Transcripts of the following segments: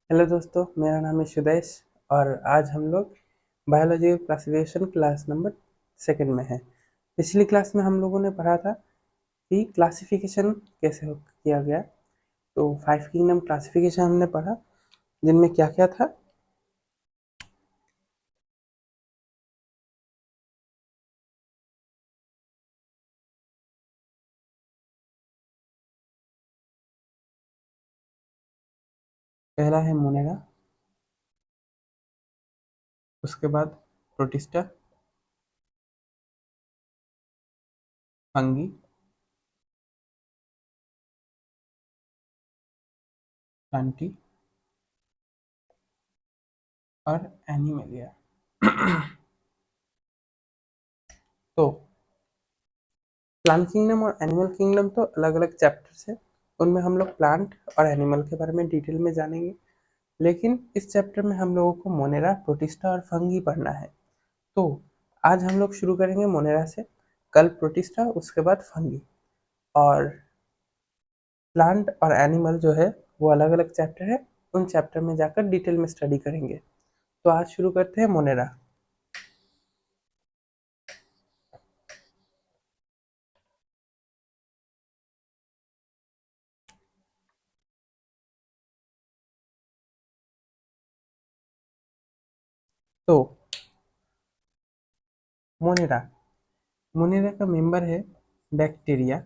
Hello दोस्तों, मेरा नाम है सुदेश और आज हम लोग biology classification class number second में हैं। पिछली क्लास में हम लोगों ने पढ़ा था कि क्लासिफिकेशन कैसे किया गया। तो 5 किंगडम क्लासिफिकेशन हमने पढ़ा, जिनमें क्या क्या था। पहला है मोनेरा, उसके बाद प्रोटिस्टा, फंगी, प्लांटी और एनिमलिया। तो प्लांट किंगडम और एनिमल किंगडम तो अलग अलग चैप्टर्स है। उनमें हम लोग प्लांट और एनिमल के बारे में डिटेल में जानेंगे, लेकिन इस चैप्टर में हम लोगों को मोनेरा, प्रोटिस्टा और फंगी पढ़ना है। तो आज हम लोग शुरू करेंगे मोनेरा से, कल प्रोटिस्टा, उसके बाद फंगी। और प्लांट और एनिमल जो है वो अलग अलग चैप्टर है, उन चैप्टर में जाकर डिटेल में स्टडी करेंगे। तो आज शुरू करते हैं मोनेरा। तो मोनेरा, मोनेरा का मेंबर है बैक्टीरिया।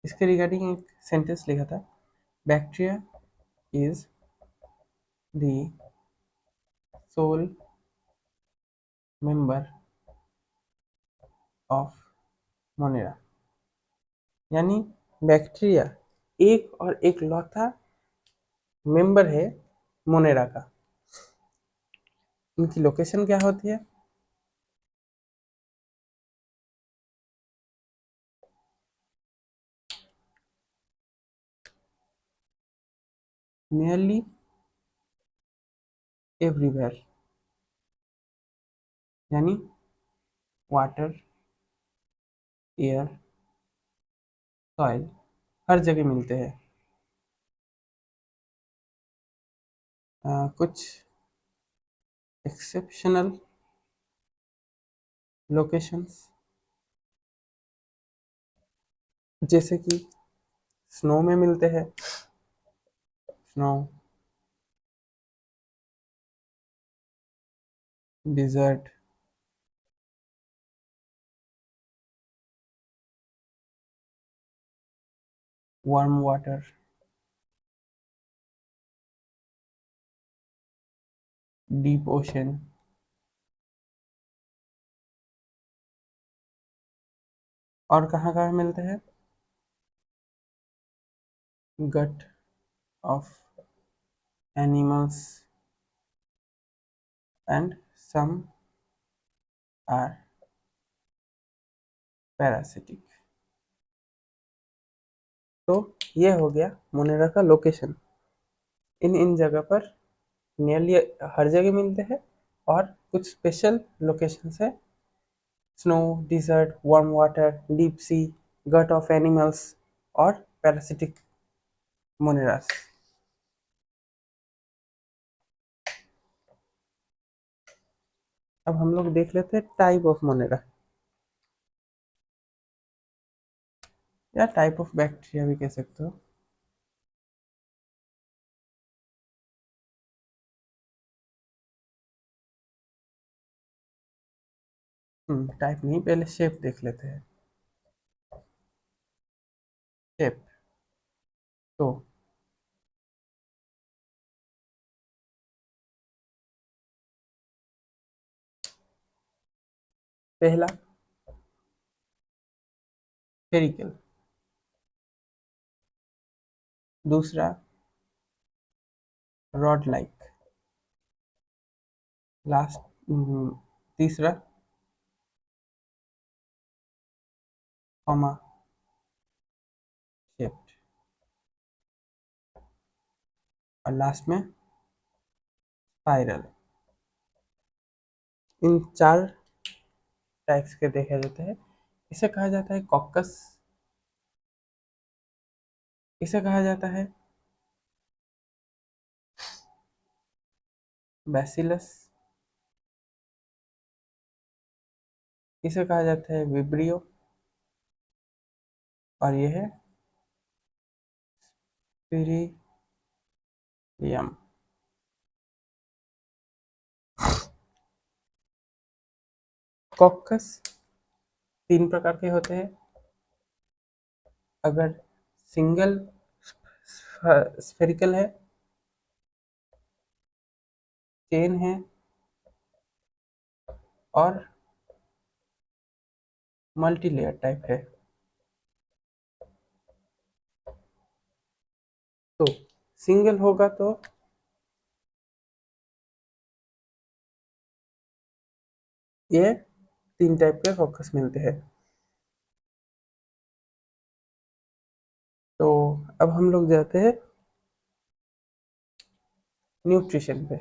इसके रिगार्डिंग एक सेंटेंस लिखा था, bacteria is the sole member of Monera. यानी बैक्टीरिया एक और एक लौता मेंबर है मोनेरा का। इनकी लोकेशन क्या होती है? नियरली एवरीवेयर, यानी वाटर, एयर, सॉइल, हर जगह मिलते हैं। कुछ एक्सेप्शनल लोकेशंस जैसे कि स्नो में मिलते हैं, snow, desert, warm water, deep ocean. और कहाँ कहाँ मिलते हैं? Gut of animals and some are parasitic. तो ये हो गया मोनेरा का लोकेशन। इन इन जगह पर नियरली हर जगह मिलते हैं, और कुछ स्पेशल लोकेशंस है, snow, desert, warm water, deep sea, gut of animals और पैरासिटिक मोनेरास। अब हम लोग देख लेते हैं टाइप ऑफ मोनेरा, या टाइप ऑफ बैक्टीरिया भी कह सकते हो। टाइप नहीं, पहले शेप देख लेते हैं। शेप, तो पहला स्फेरिकल, दूसरा रॉड लाइक, लास्ट तीसरा कॉमा शेप्ड, और लास्ट में स्पाइरल। इन चार टाइप्स के देखे जाते हैं। इसे कहा जाता है कॉकस, इसे कहा जाता है बैसिलस, इसे कहा जाता है विब्रियो, और ये है स्पिरिलियम। कॉकस 3 प्रकार के होते हैं। अगर सिंगल स्फेरिकल है, चेन है, और मल्टी लेयर टाइप है। तो सिंगल होगा तो ये 3 टाइप के कॉकस मिलते हैं। तो अब हम लोग जाते हैं न्यूट्रिशन पे।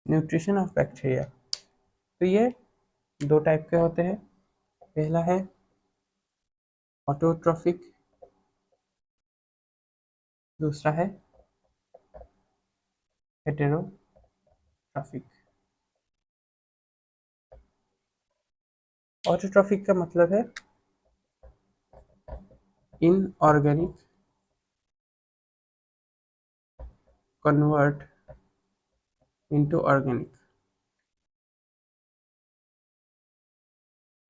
न्यूट्रिशन ऑफ बैक्टीरिया, तो ये 2 टाइप के होते हैं। पहला है ऑटोट्रॉफिक, दूसरा है हेटेरोट्रॉफिक। ऑटोट्रॉफिक का मतलब है इनऑर्गेनिक कन्वर्ट इनटू ऑर्गेनिक,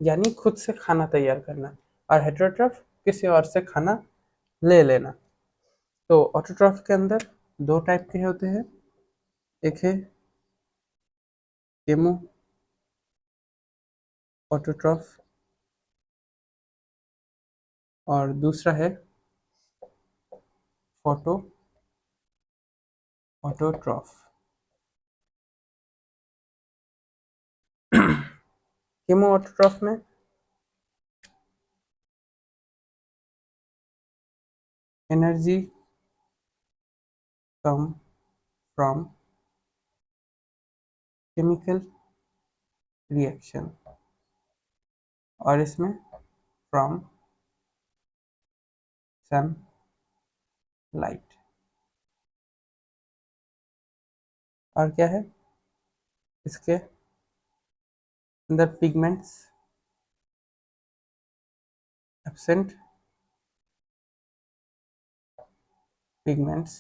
यानी खुद से खाना तैयार करना, और हेटेरोट्रॉफ किसी और से खाना ले लेना। तो ऑटोट्रॉफ के अंदर 2 टाइप के होते हैं। एक है केमो ऑटोट्रॉफ, और दूसरा है फोटो ऑटोट्रॉफ। केमो ऑटोट्रॉफ में energy come from chemical reaction, और इसमें फ्रॉम सन लाइट। और क्या है इसके अंदर? Pigments absent, pigments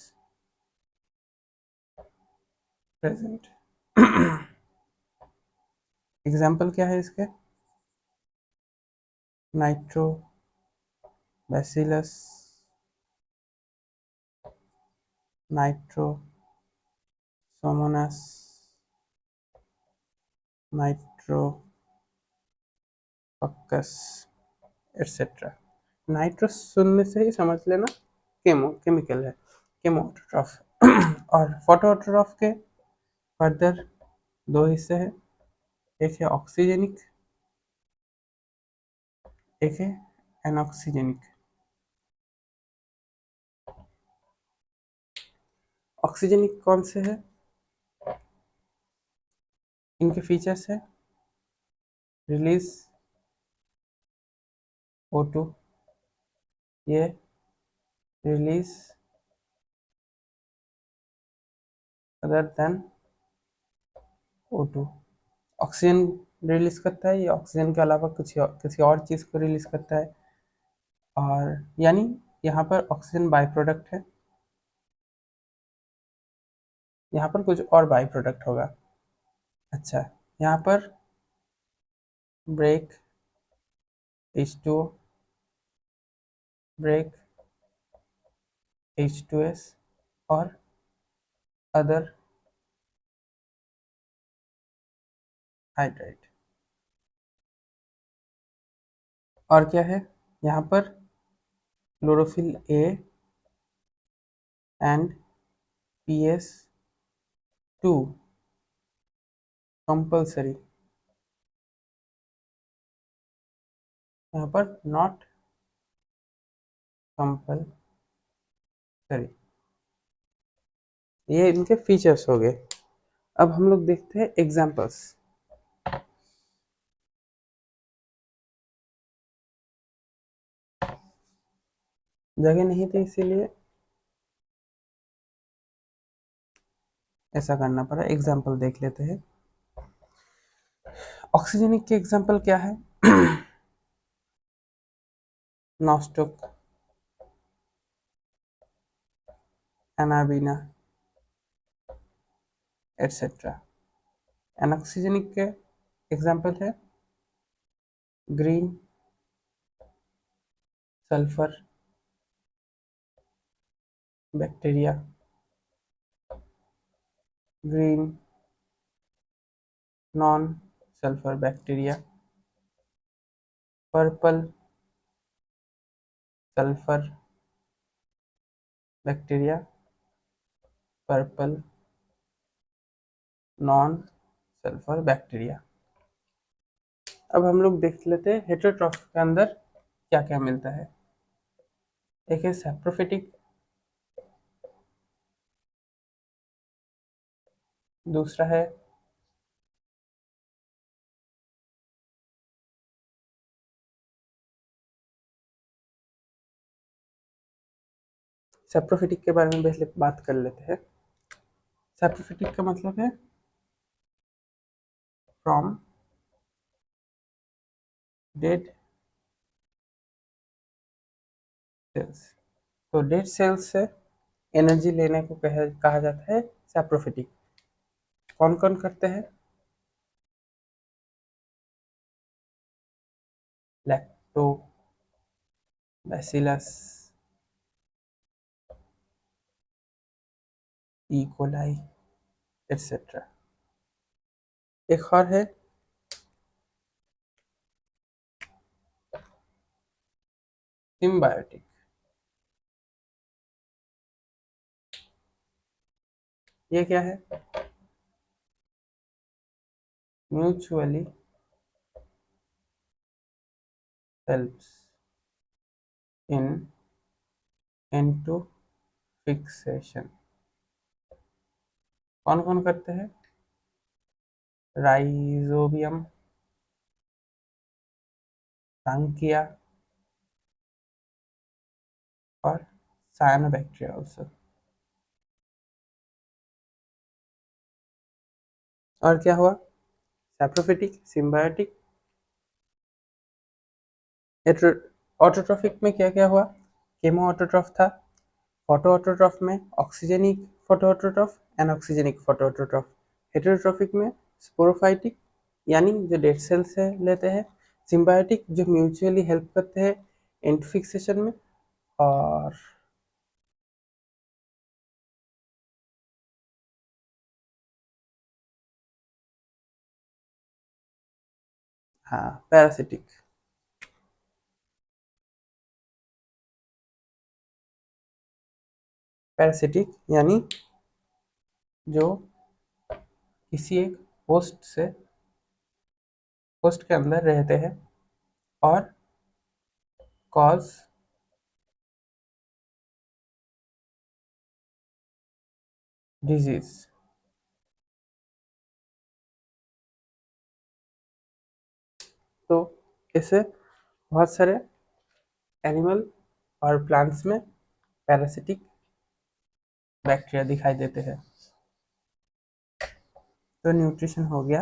present. Example क्या है इसके? Nitro bacillus, nitrosomonas, nitrococcus, etcetera. Nitro सुनने से ही समझ लेना केमिकल है, केमो ऑटोट्रॉफ। और फोटो ऑटोट्रॉफ के फर्दर 2 हिस्से हैं। एक है ऑक्सीजेनिक, एक है एनऑक्सीजेनिक। ऑक्सीजेनिक कौन से है? इनके फीचर्स है रिलीज O2, ये release other than O2। Oxygen release करता है, ये ऑक्सीजन के अलावा किसी और चीज़ को रिलीज करता है। और यानी यहाँ पर ऑक्सीजन बाई प्रोडक्ट है, यहाँ पर कुछ और बाई प्रोडक्ट होगा। अच्छा, यहाँ पर ब्रेक H2O, ब्रेक H2S, और अदर हाइड्राइड। और क्या है यहाँ पर? Chlorophyll A and PS2 compulsory, यहाँ पर नॉट कंपल्सरी। ये इनके फीचर्स हो गए। अब हम लोग देखते हैं एग्जांपल्स। जगह नहीं थी इसीलिए ऐसा करना पड़ा। एग्जांपल देख लेते हैं। ऑक्सीजनिक के एग्जांपल क्या है? नॉस्टोक, एनाबीना, एटसेट्रा। एनऑक्सीजनिक के एग्जांपल है green, sulphur, bacteria, green non sulphur bacteria, purple sulphur bacteria, purple non sulphur bacteria. अब हम लोग देख लेते हैं हेटेरोट्रॉफ के अंदर क्या क्या मिलता है। एक है सैप्रोफिटिक, दूसरा है सैप्रोफिटिक के बारे में पहले बात कर लेते हैं। सैप्रोफिटिक का मतलब है फ्रॉम डेड सेल्स। तो डेड सेल्स से एनर्जी लेने को कहा जाता है सैप्रोफिटिक। कौन कौन करते हैं? Lacto bacillus, E coli, etcetera. एक और है सिम्बायोटिक। ये क्या है? Mutually helps in into fixation. कौन कौन करते हैं? राइजोबियम, सांकिया और साइनोबैक्टीरिया ऑल्सो। और क्या हुआ? सैप्रोफिटिक, सिम्बायोटिक, ऑटोट्रॉफिक में क्या क्या हुआ? केमो ऑटोट्रॉफ था, फोटो ऑटोट्रॉफ में oxygenic photoautotroph, anoxygenic photoautotroph. Heterotrophic में स्पोरोफाइटिक यानी जो डेड सेल से लेते हैं, सिम्बायोटिक जो म्यूचुअली हेल्प करते हैं इंटरफिक्सेशन में, और हाँ पैरासिटिक। पैरासिटिक यानी जो किसी एक होस्ट के अंदर रहते हैं और कॉज डिजीज। तो इससे बहुत सारे एनिमल और प्लांट्स में पैरासिटिक बैक्टीरिया दिखाई देते हैं। तो न्यूट्रिशन हो गया।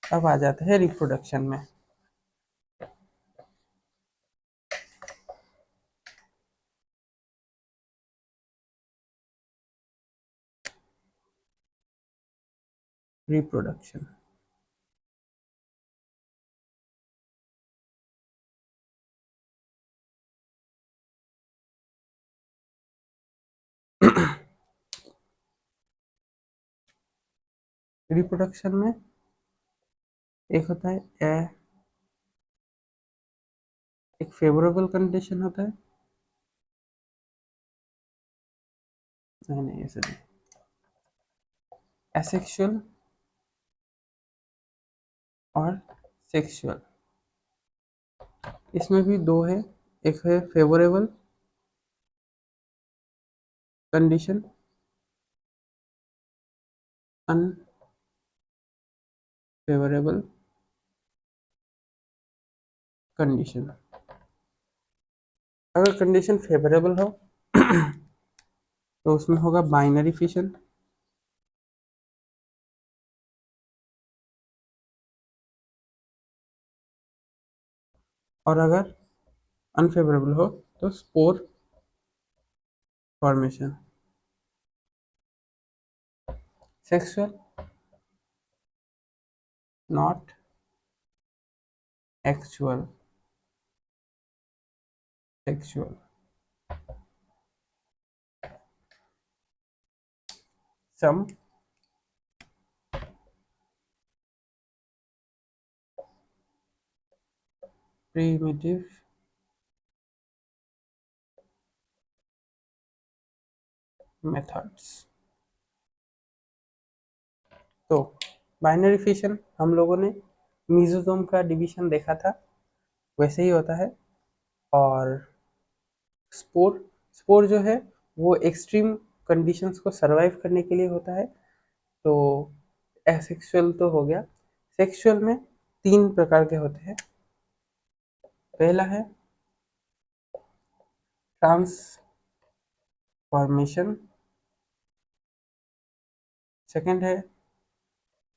अब आ जाते हैं रिप्रोडक्शन में। रिप्रोडक्शन रिप्रोडक्शन में एक होता है एक फेवरेबल कंडीशन होता है, नहीं नहीं ऐसे नहीं, एसेक्सुअल और सेक्सुअल। इसमें भी दो है, एक है फेवरेबल कंडीशन अनफेवरेबल कंडीशन। अगर कंडीशन फेवरेबल हो तो उसमें होगा बाइनरी फिशन, और अगर अनफेवरेबल हो तो spore formation. Sexual not actual sexual. Some primitive methods. तो बाइनरी फिशन हम लोगों ने मीजोजोम का डिवीजन देखा था, वैसे ही होता है। और स्पोर स्पोर जो है वो एक्सट्रीम कंडीशंस को सरवाइव करने के लिए होता है। तो एसेक्सुअल तो हो गया। सेक्सुअल में तीन प्रकार के होते हैं। पहला है ट्रांसफॉर्मेशन, सेकंड है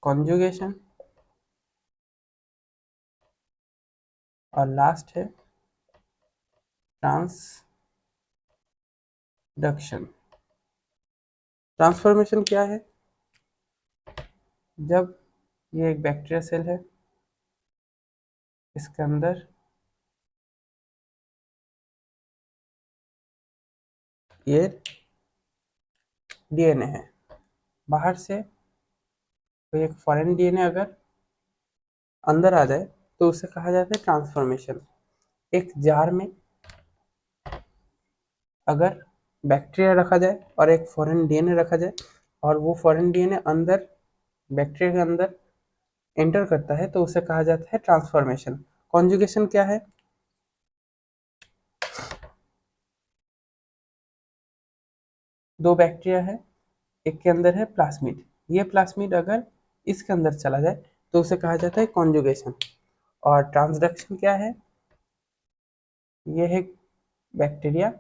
कॉन्जुगेशन, और लास्ट है ट्रांसडक्शन। ट्रांसफॉर्मेशन क्या है? जब ये एक बैक्टीरिया सेल है, इसके अंदर ये डीएनए है, बाहर से कोई एक फॉरेन डीएनए अगर अंदर आ जाए तो उसे कहा जाता है ट्रांसफॉर्मेशन। एक जार में अगर बैक्टीरिया रखा जाए और एक फॉरेन डीएनए रखा जाए और वो फॉरेन डीएनए अंदर बैक्टीरिया के अंदर एंटर करता है तो उसे कहा जाता है ट्रांसफॉर्मेशन। कॉन्जुगेशन क्या है? दो बैक्टीरिया है, एक के अंदर है प्लाज्मिड, ये प्लाज्मिड अगर इसके अंदर चला जाए तो उसे कहा जाता है कॉन्जुगेशन। और ट्रांसडक्शन क्या है? ये है बैक्टीरिया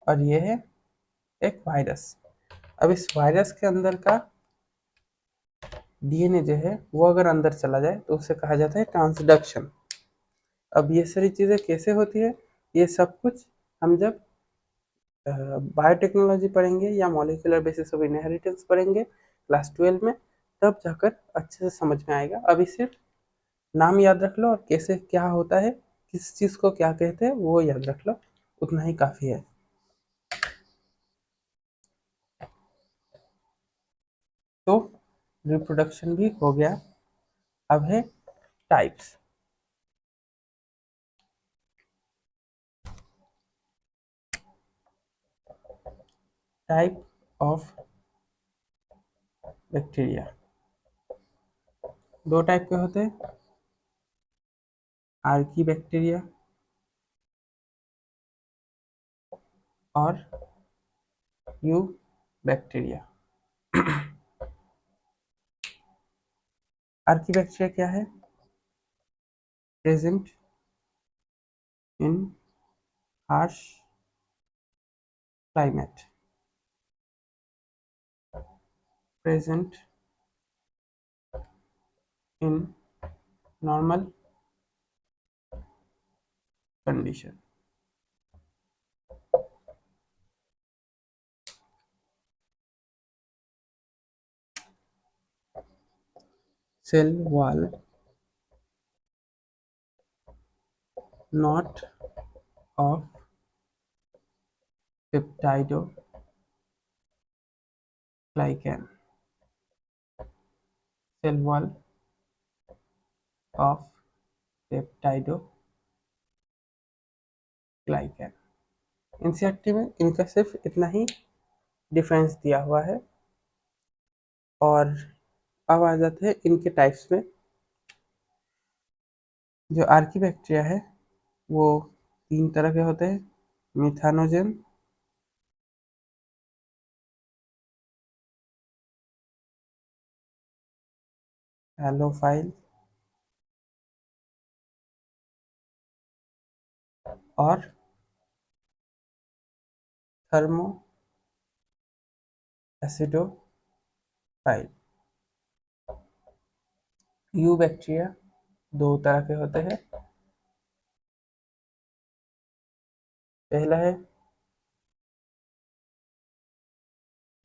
और ये है एक वायरस। अब इस वायरस के अंदर का डीएनए जो है वो अगर अंदर चला जाए तो उसे कहा जाता है ट्रांसडक्शन। अब ये सारी चीज़ें कैसे होती है, ये सब कुछ हम जब बायोटेक्नोलॉजी पढ़ेंगे या मॉलिक्यूलर बेसिस ऑफ इनहेरिटेंस पढ़ेंगे क्लास 12 में, तब जाकर अच्छे से समझ में आएगा। अभी सिर्फ नाम याद रख लो और कैसे क्या होता है, किस चीज़ को क्या कहते हैं वो याद रख लो, उतना ही काफ़ी है। तो रिप्रोडक्शन भी हो गया। अब है टाइप्स। टाइप ऑफ बैक्टीरिया दो टाइप के होते हैं, आर्की बैक्टीरिया और यू बैक्टीरिया। आर्की बैक्टीरिया क्या है? Present in harsh climate, present in normal condition. Cell wall not of peptidoglycan, cell wall of peptidoglycan। NCERT में इनका सिर्फ इतना ही डिफरेंस दिया हुआ है। और अब आ जाते हैं इनके टाइप्स में। जो आर्की बैक्टीरिया है वो तीन तरह के होते हैं, मिथानोजन, हैलोफाइल और थर्मो एसिडोफाइल। यू बैक्टीरिया दो तरह के होते हैं, पहला है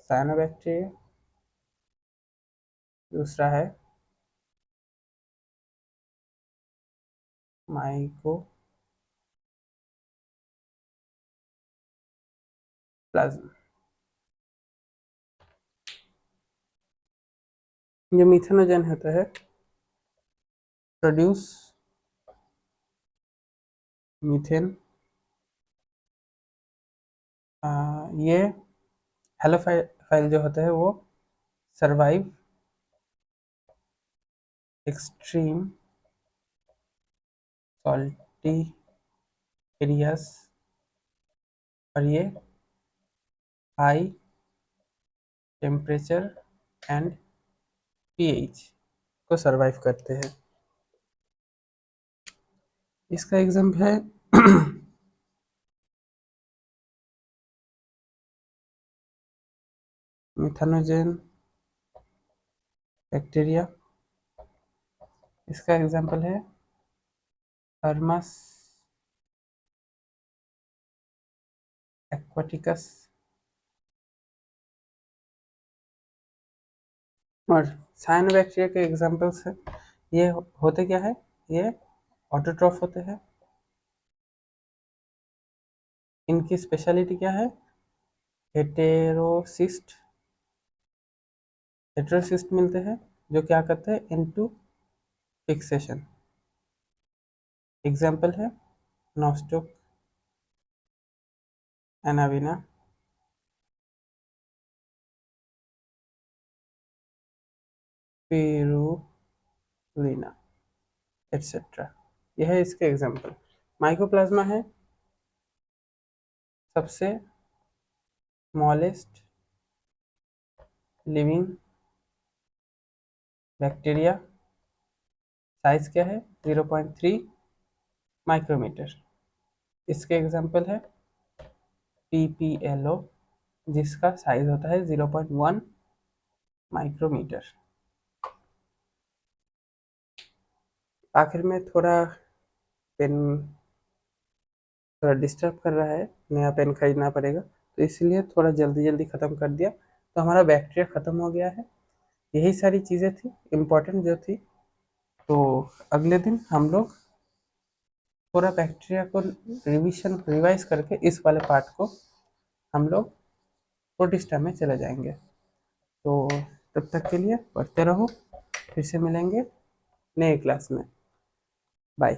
साइनोबैक्टीरिया, दूसरा है माइकोप्लाज्मा। जो मिथेनोजन होता है प्रोड्यूस मीथेन, ये हैलोफाइल जो होता है वो सरवाइव एक्सट्रीम सॉल्टी एरियाज, और ये हाई टेम्परेचर एंड पीएच को सरवाइव करते हैं। इसका एग्जाम्पल है मिथानोजन बैक्टीरिया, इसका एग्जाम्पल है थर्मस एक्वाटिकस, और साइनोबैक्टीरिया के एग्जाम्पल्स है। ये होते क्या है, ये ऑटोट्रॉफ होते हैं। इनकी स्पेशलिटी क्या है, हेटेरोसिस्ट मिलते हैं जो क्या करते हैं, इनटू फिक्सेशन। एग्जाम्पल है नॉस्टोक एनाविना, पिरुलिना एटसेट्रा। यह है इसके एग्जाम्पल। माइकोप्लाज्मा है सबसे स्मॉलेस्ट लिविंग बैक्टीरिया, साइज क्या है 0.3 माइक्रोमीटर। इसके एग्जाम्पल है PPLO जिसका साइज होता है 0.1 माइक्रोमीटर। आखिर में पेन थोड़ा डिस्टर्ब कर रहा है, नया पेन खरीदना पड़ेगा, तो इसलिए थोड़ा जल्दी जल्दी ख़त्म कर दिया, तो हमारा बैक्टीरिया ख़त्म हो गया है। यही सारी चीज़ें थी इम्पोर्टेंट जो थी। तो अगले दिन हम लोग पूरा बैक्टीरिया को रिवाइज करके इस वाले पार्ट को हम लोग प्रोटिस्टा में चले जाएंगे। तो तब तक के लिए पढ़ते रहो, फिर से मिलेंगे नए क्लास में। बाय।